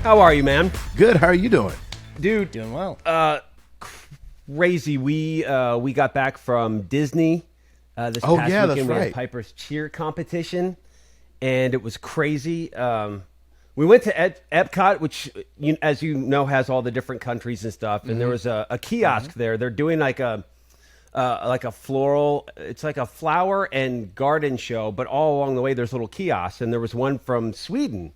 How are you, man? Good. How are you doing? Dude, Doing well. crazy. We got back from Disney this past yeah, weekend. that's We right. had Piper's cheer competition, and it was crazy. We went to Epcot, which, as you know, has all the different countries and stuff. And there was a kiosk there. They're doing like a floral. It's like a flower and garden show, but all along the way there's little kiosks. And there was one from Sweden,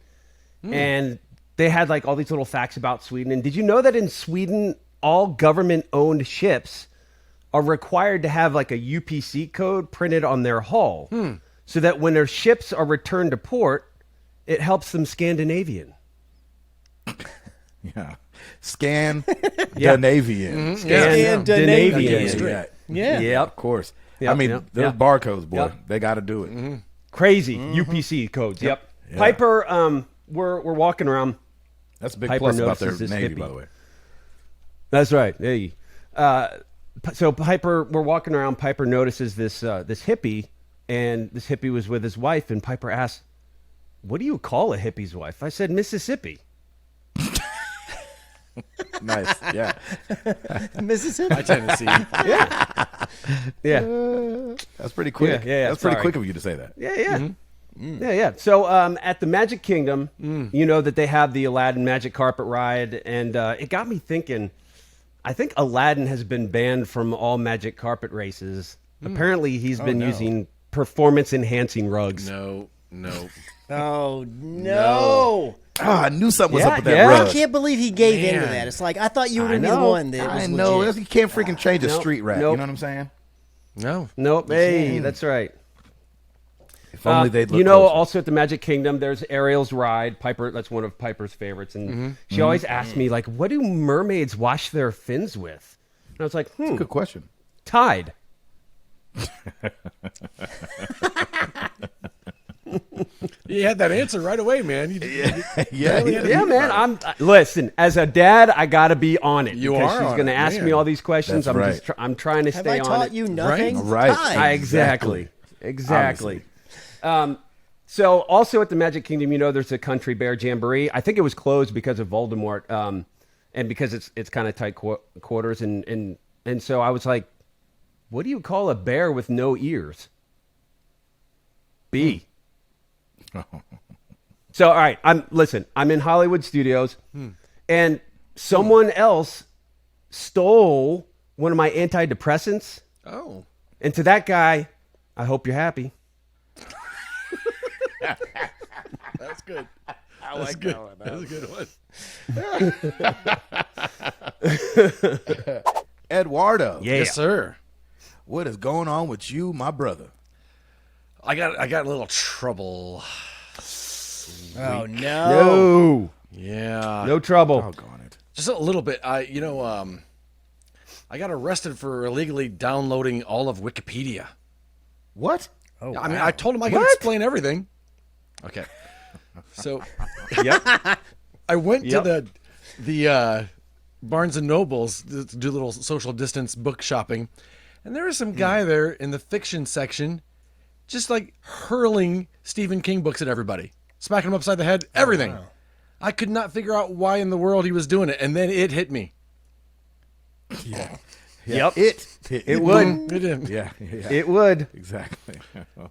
and they had like all these little facts about Sweden. And did you know that in Sweden, all government-owned ships are required to have like a UPC code printed on their hull, so that when their ships are returned to port, it helps them Scandinavian. Yeah. Scandinavian. Scandinavian. Yeah. Yep. Of course. Yep, I mean, yep, those yep. barcodes, boy. Yep. They got to do it. Crazy UPC codes. Yep. Yeah. Piper, we're walking around. That's a big Piper plus about their notices this Navy, hippie. by the way. That's right. Hey. So Piper, we're walking around. Piper notices this hippie, and this hippie was with his wife. And Piper asks, "What do you call a hippie's wife?" I said, "Mississippi." Nice. Yeah. Mississippi. Tennessee. Yeah. That's pretty quick. Yeah, That's pretty sorry. quick of you to say that. Yeah. Yeah. So at the Magic Kingdom, you know that they have the Aladdin Magic Carpet Ride, and it got me thinking. I think Aladdin has been banned from all Magic Carpet races. Apparently, he's been using performance-enhancing rugs. No. Oh, no. I knew something was Yeah, up with that yeah. I rug. can't believe he gave in to Man. that. It's like, I thought you were I going to be the know. one that was I know. legit. You can't freaking change a Nope. street rat. Nope. You know what I'm saying? No. Nope. Hey, that's right. If only they'd look you know, closer. also at the Magic Kingdom, there's Ariel's ride. Piper, that's one of Piper's favorites, and she always asks me like, "What do mermaids wash their fins with?" And I was like, Good question. Tide. You had that answer right away, man. Yeah, man. Listen. As a dad, I gotta be on it. You because are she's on gonna it, ask man. me all these questions. That's I'm right. I'm trying to Have stay I on taught it. you nothing? Right. Hi. Exactly. So also at the Magic Kingdom, you know, there's a Country Bear Jamboree. I think it was closed because of Voldemort, and because it's kind of tight quarters, and so I was like, what do you call a bear with no ears? B. So all right, I'm in Hollywood Studios, and someone else stole one of my antidepressants, Oh. and to that guy, I hope you're happy. That's good. I like that one. That's a good one. Eduardo. Yeah. Yes, sir. What is going on with you, my brother? I got a little trouble. Oh, no. No. Yeah. No trouble. Doggone it. Just a little bit. I got arrested for illegally downloading all of Wikipedia. What? Oh, I mean, wow. I told him I could What? explain everything. Okay. So Yep. I went Yep. to the Barnes and Nobles to do a little social distance book shopping, and there was some guy there in the fiction section, just like hurling Stephen King books at everybody, smacking them upside the head, everything. wow. I could not figure out why in the world he was doing it, and then it hit me. Yeah. Yep. It would. It did. Yeah. It would. Exactly.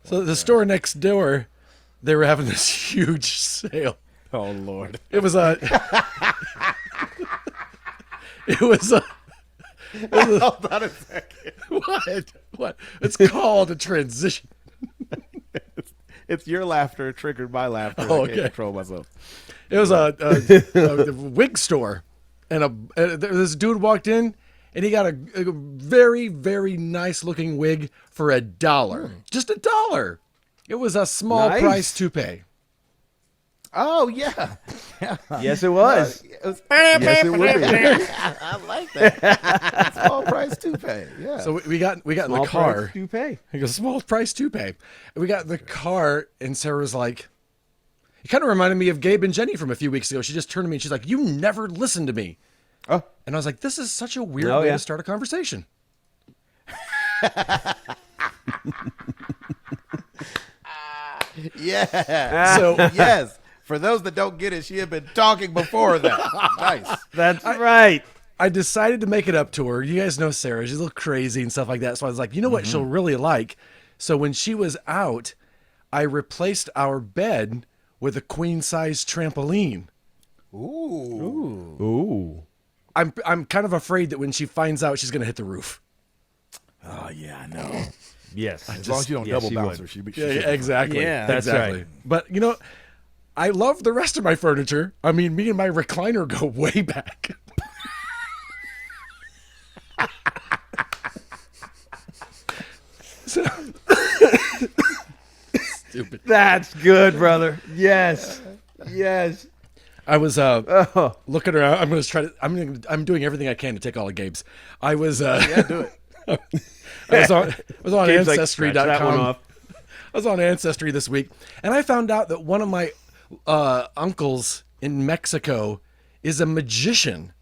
So the store next door, they were having this huge sale. Oh, Lord. It was a. It was a. Hold on a second. What? What? It's called a transition. It's your laughter triggered my laughter. Oh, I can't okay. control myself. It was a wig store, and this dude walked in, and he got a very, very nice looking wig for $1, just $1. It was a small Nice. price to pay. Oh, yeah. Yes, it was. Yes, it would be. I like that. Small price to pay. Yeah. So we got in Small the car. price to pay. He goes, small price to pay. And we got in the car, and Sarah was like, it kind of reminded me of Gabe and Jenny from a few weeks ago. She just turned to me and she's like, you never listened to me. Oh. And I was like, this is such a weird Oh, way yeah. to start a conversation. Yeah. So Yes. For those that don't get it, she had been talking before that. Nice. That's right. I decided to make it up to her. You guys know Sarah. She's a little crazy and stuff like that. So I was like, you know what she'll really like? So when she was out, I replaced our bed with a queen-size trampoline. Ooh. I'm kind of afraid that when she finds out, she's going to hit the roof. Oh, yeah, I know. Yes. As long as you don't yes, double she bounce would. her, she Yeah, exactly. Yeah. That's exactly. right. But, you know, I love the rest of my furniture. I mean, me and my recliner go way back. So, stupid. That's good, brother. Yes. Yes. I was Oh. looking around. I'm doing everything I can to take all of Gabe's. I was Yeah, do it. I was on Gabe's like, scratch that one Ancestry.com. off. I was on Ancestry this week, and I found out that one of my uncles in Mexico is a magician.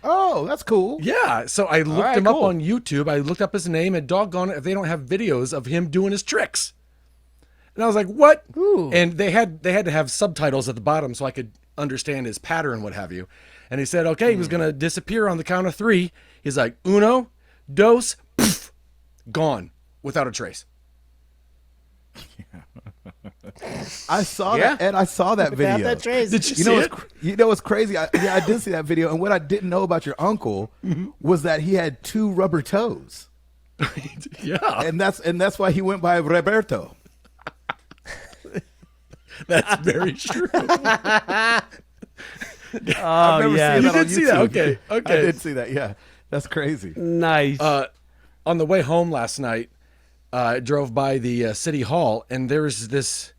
Oh, that's cool. Yeah, so I looked right, him up cool. on YouTube. I looked up his name, and doggone it, if they don't have videos of him doing his tricks. And I was like, "What?" Ooh. And they had to have subtitles at the bottom so I could understand his pattern, what have you. And he said, "Okay, he was gonna disappear on the count of 3." He's like, "Uno, dos, poof, gone without a trace." I saw Yeah. that, and I saw that Without video. that trace. Did you You see know, it? you know what's crazy? I did see that video, and what I didn't know about your uncle was that he had 2 rubber toes, Yeah, and that's why he went by Roberto. that's very true. I've Oh, never yeah. seen You that on did see that? YouTube. Okay, okay. I did see that. Yeah, that's crazy. Nice. On the way home last night, I drove by the city hall, and there was this.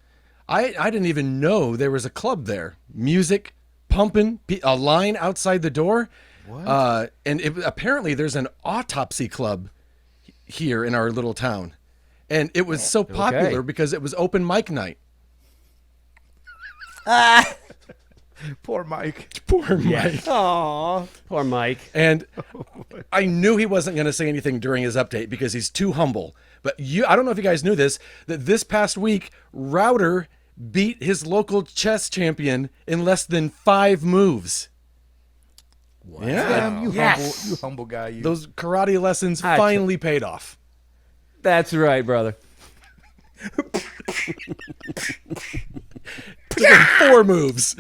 I didn't even know there was a club there. Music pumping, a line outside the door. What? And apparently there's an autopsy club here in our little town, and it was so popular because it was open mic night. Poor Mike. Poor Mike. Aw. Poor Mike. And I knew he wasn't going to say anything during his update because he's too humble. But I don't know if you guys knew this, that this past week, Router beat his local chess champion in less than 5 moves. Yeah. Damn, you Yes. humble guy. You. Those karate lessons I finally paid off. That's right, brother. Took him 4 moves.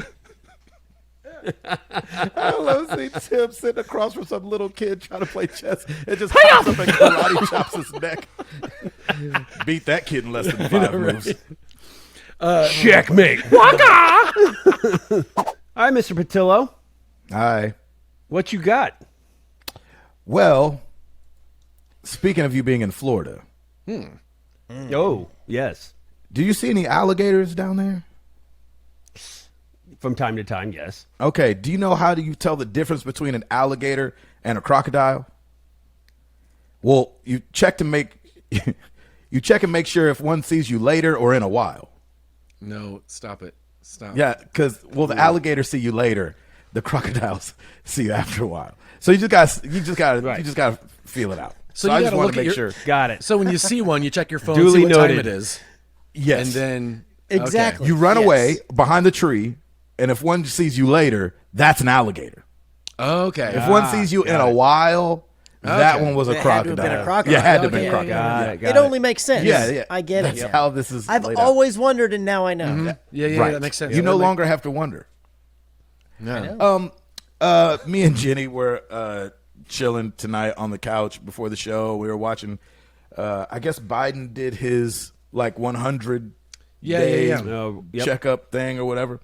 I love seeing Tim sitting across from some little kid trying to play chess and just hops up and karate chops his neck. Beat that kid in less than 5 moves. Checkmate. Waka! All right, Mr. Patillo. Hi. What you got? Well, speaking of you being in Florida, Oh, yes. do you see any alligators down there? From time to time, yes. Okay, do you know how do you tell the difference between an alligator and a crocodile? Well, you check and make sure if one sees you later or in a while. No, stop it. Stop. Yeah, because the alligators see you later, the crocodiles see you after a while. So you just got to feel it out. So I you just got to want look to at make your. sure. Got it. So when you see one, you check your phone, Duly see what time noted. it is, Yes, and then Exactly. you run Yes. away behind the tree, and if one sees you later, that's an alligator. Okay. If one sees you in a while, that Okay. one was a It had to have crocodile. been a crocodile. Yeah, had to have Okay, been yeah, crocodile. Got it. Got It only makes sense. Yeah. I get That's it. how this is. I've laid out. always wondered, and now I know. Yeah, right. that makes sense. You Yeah, no that make- longer have to wonder. No. Me and Jenny were chilling tonight on the couch before the show. We were watching. I guess Biden did his 100 day yeah. Oh, yep. checkup thing or whatever,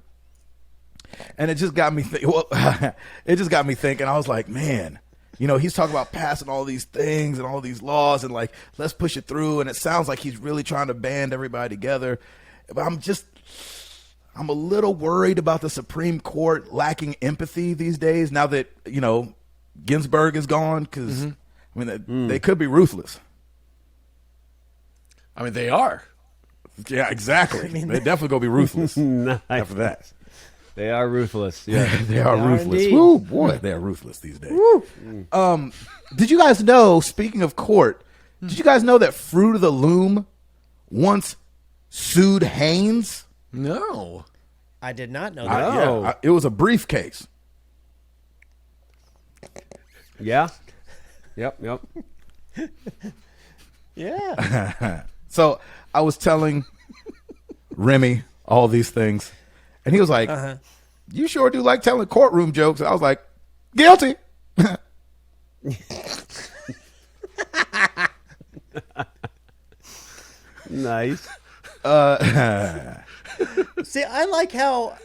and it just got me. It just got me thinking. I was like, man, he's talking about passing all these things and all these laws and let's push it through. And it sounds like he's really trying to band everybody together. But I'm a little worried about the Supreme Court lacking empathy these days now that, Ginsburg is gone because, they could be ruthless. I mean, they are. Yeah, exactly. They're definitely going to be ruthless Nice. after that. They are ruthless. Yeah. They are ruthless. indeed. Woo, boy, they are ruthless these days. Did you guys know, speaking of court, did you guys know that Fruit of the Loom once sued Hanes? No. I did not know I- that. Oh. yeah, it was a briefcase. Yeah. Yep. Yeah. So I was telling Remy all these things, and he was like, "You sure do like telling courtroom jokes." I was like, "Guilty." Nice. See, I like how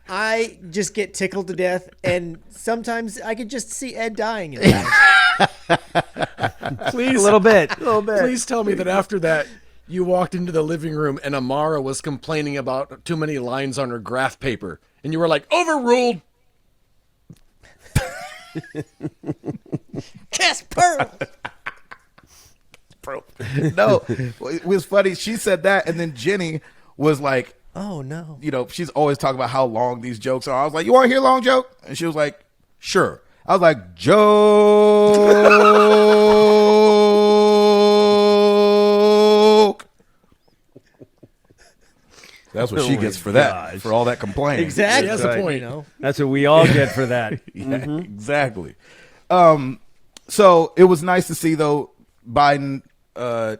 I just get tickled to death, and sometimes I could just see Ed dying in that. Please, A little bit. please tell me that after that you walked into the living room and Amara was complaining about too many lines on her graph paper, and you were like, "Overruled." Kiss pearl. No, it was funny. She said that, and then Jenny was like, Oh no. you know, she's always talking about how long these jokes are. I was like, "You want to hear a long joke?" And she was like, "Sure." I was like, "Joke." That's what she Oh gets my for that, gosh. for all that complaining. Exactly. She has a right. point. You know. That's what we all get for that. Yeah, exactly. So it was nice to see, though, Biden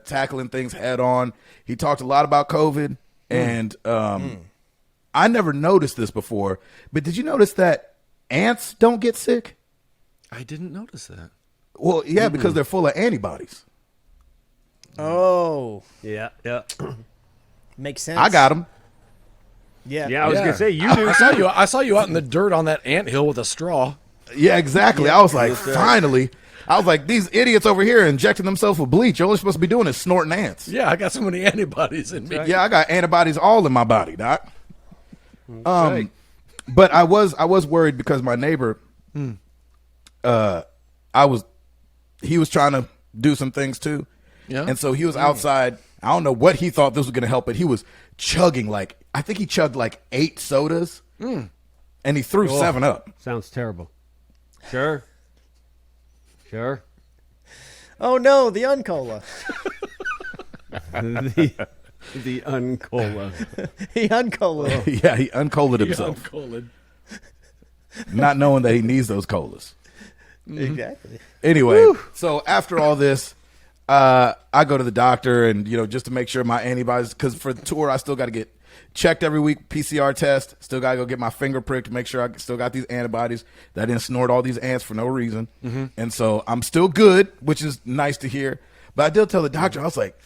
tackling things head on. He talked a lot about COVID, and I never noticed this before, but did you notice that ants don't get sick? I didn't notice that. Well, yeah, because they're full of antibodies. Oh, Yeah. makes sense. I got them. Yeah. Yeah, I was Yeah. gonna say you do. I saw you out in the dirt on that anthill with a straw. Yeah, exactly. I was like, finally. I was like, these idiots over here injecting themselves with bleach. All they're supposed to be doing is snorting ants. Yeah, I got so many antibodies in me. Yeah, I got antibodies all in my body, Doc. Right. But I was worried because my neighbor, he was trying to do some things too. Yeah. And so he was outside. I don't know what he thought this was going to help, but he was chugging I think he chugged 8 sodas and he threw 7 up. Sounds terrible. Sure. Oh no, the Uncola. The Uncola. The Uncola. Yeah, he uncollared himself, Colon. not knowing that he needs those colas. Exactly. Anyway, so after all this, I go to the doctor and, just to make sure my antibodies, because for the tour, I still got to get checked every week, PCR test. Still got to go get my finger pricked to make sure I still got these antibodies. That I didn't snort all these ants for no reason. And so I'm still good, which is nice to hear. But I did tell the doctor, I was like,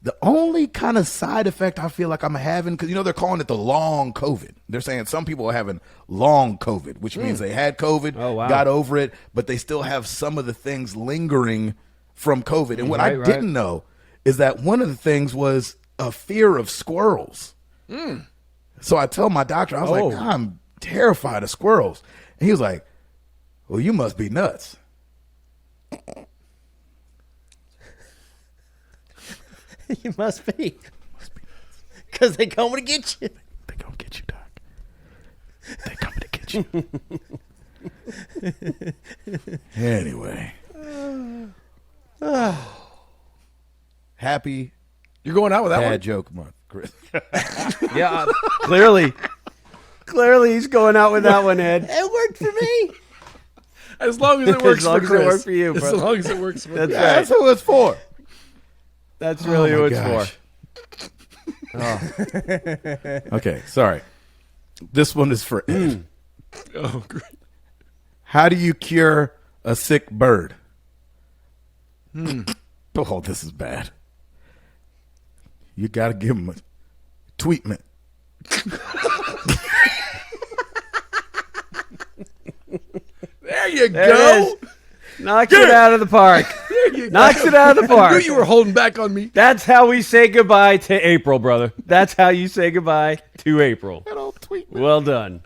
the only kind of side effect I feel like I'm having, because, they're calling it the long COVID. They're saying some people are having long COVID, which means they had COVID, Oh, wow. got over it, but they still have some of the things lingering from COVID. And what I Right. didn't know is that one of the things was a fear of squirrels. So I tell my doctor, I was like, I'm terrified of squirrels. And he was like, well, you must be nuts. You must be. Because they coming to get you. They gonna get you, Doc. They coming to get you. Anyway. Happy You're going out with that bad one? joke month, Chris. Yeah. Clearly he's going out with that one, Ed. It worked for me. As long as it works long for as it Chris. works for you, As brother. long as it works for That's me. right. That's who it's for. That's really Oh, what my it's gosh. Okay, sorry. This one is for Ed. Oh, great. How do you cure a sick bird? Oh, this is bad. You got to give him a tweetment. There you There go. it is. Knocks it out of the park. Knocks it out of the I park. knew you were holding back on me. That's how we say goodbye to April, brother. That's how you say goodbye to April. That old tweetment. Well done.